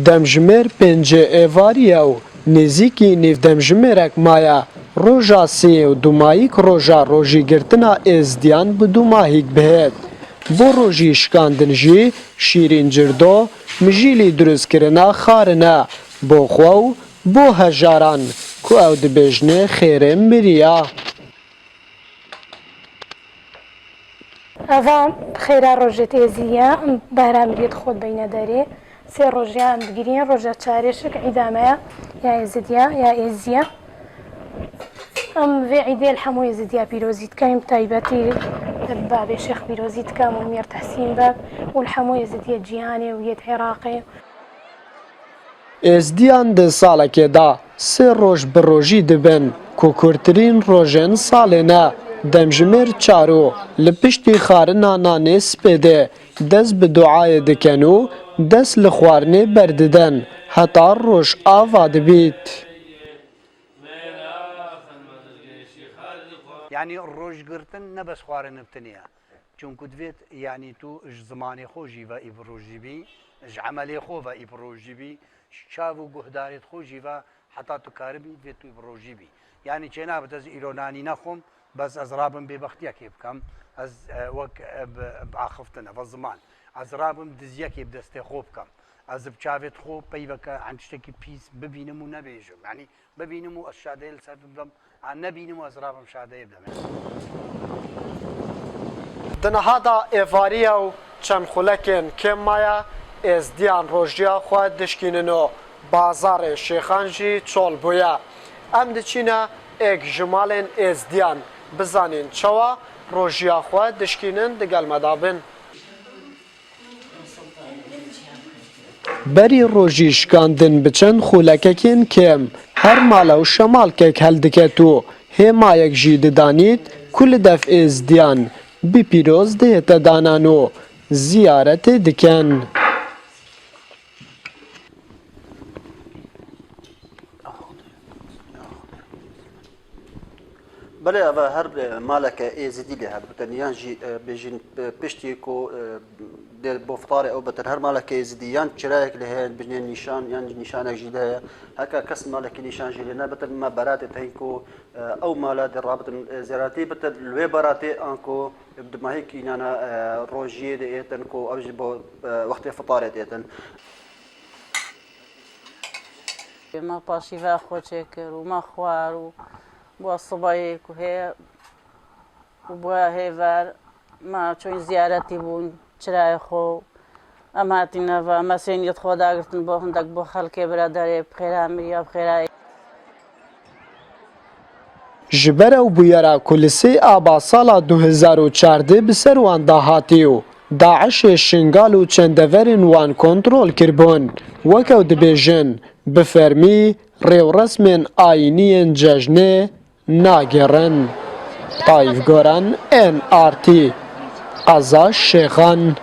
Demjimêr pêncê êvariya û nêzîkî nêvdemjimêrek maye. Roja sê û dumayîk roja rojîgirtina êzdiyan bi du mahîk bihêt. Bo rojî şikandin jî şîrîncirdo, mijîlî durustkirina xarin e bo xwe û bo hejaran ku ew dibêjne xêrê miriya. Ava xêra rojê têziye behramgirît xwe beyne derê. Sê rojiyan digirîn roja çarêşik îdameya ya êzidiya ya êziye. Em vê îdê li hemû êzidiya pîrozî dikein taybetî babê Şêx Pîrozî dikem û Mir Tehsîn bab û li hemû êzidiya cîhanê û yê Iraqê. Êzdiyan di salekê da sê roj bi rojî dibin ku kurtirîn rojên salê ne. Demjimêr çaro li piştî xarina nanê spê de dest bi duayê dikin û dest li xwarinê berdidin heta roj ava dibît. Yani rojgirtin ne bes xwarin btiniye. Çünkü dvet yani tu ji zimanê xwe jî ve îvrojî bî, ji emelê xwe ve îvrojî bî, çav û guhdarê xwe jî ve heta tu karibî vê tu îvrojî bî. Yani çênabit ez îronanî nexwim, bes ez rabim bêbextiyekê bikim, ez wek biaxiftin ve ziman. Ez rabim dizyekê bi destê xwe bikim. Ez bi çavê xwe peyveke an tiştekî pîs bibînim û nebêjim. Yani bibînim û ez şadeyê li ser bibim, an nebînim û ez rabim şadeyê bidim. Di niha da êvariya û çend xulekên kêm maye êzdiyan rojiya xwe dişkînin û bazarê şêxan jî çol bûye. Em diçîne êk ji malên êzdiyan bizanîn çawa rojiya xwe dişkînin digel me da bin. Berî rojî şikandin bi çend xulekekên kêm her mala û şemalkek heldiket û hêmayek jî didanît ku li dev êzdiyan bi pîroz dihête danan û ziyaretê dikin. بله و هر مالک ازدی له بتن یان جی بجین پشتی کو در بفطار او بتن هر مالک ازدی یان چراک له بجین نشان یان نشانه جیده هکا کس مالک نشان جیده نه بتن ما برات تای کو او مالا در رابط زراتی بتن لوی براتی انکو بدماهی کی یانا روجی دیتن کو او جی وقت فطار دیتن ما پاشیوا خوچه کرد و ما خوار و با صبایی که هی و با هیور ما چون زیارتی بون چرای خو ام هاتینا و مسینیت خدا گرتن با هندک با خلک برادری بخیر امریا بخیر. جبر و بویرا کلیسی آبا سالا 2014 بسر وان داهاتیو داعش شنگال و چندورین وان کنترول کربون وکو دبیجن بفرمی ریو رسمین آینین ججنه ناگرن طایف گورن NRT قزا شیخان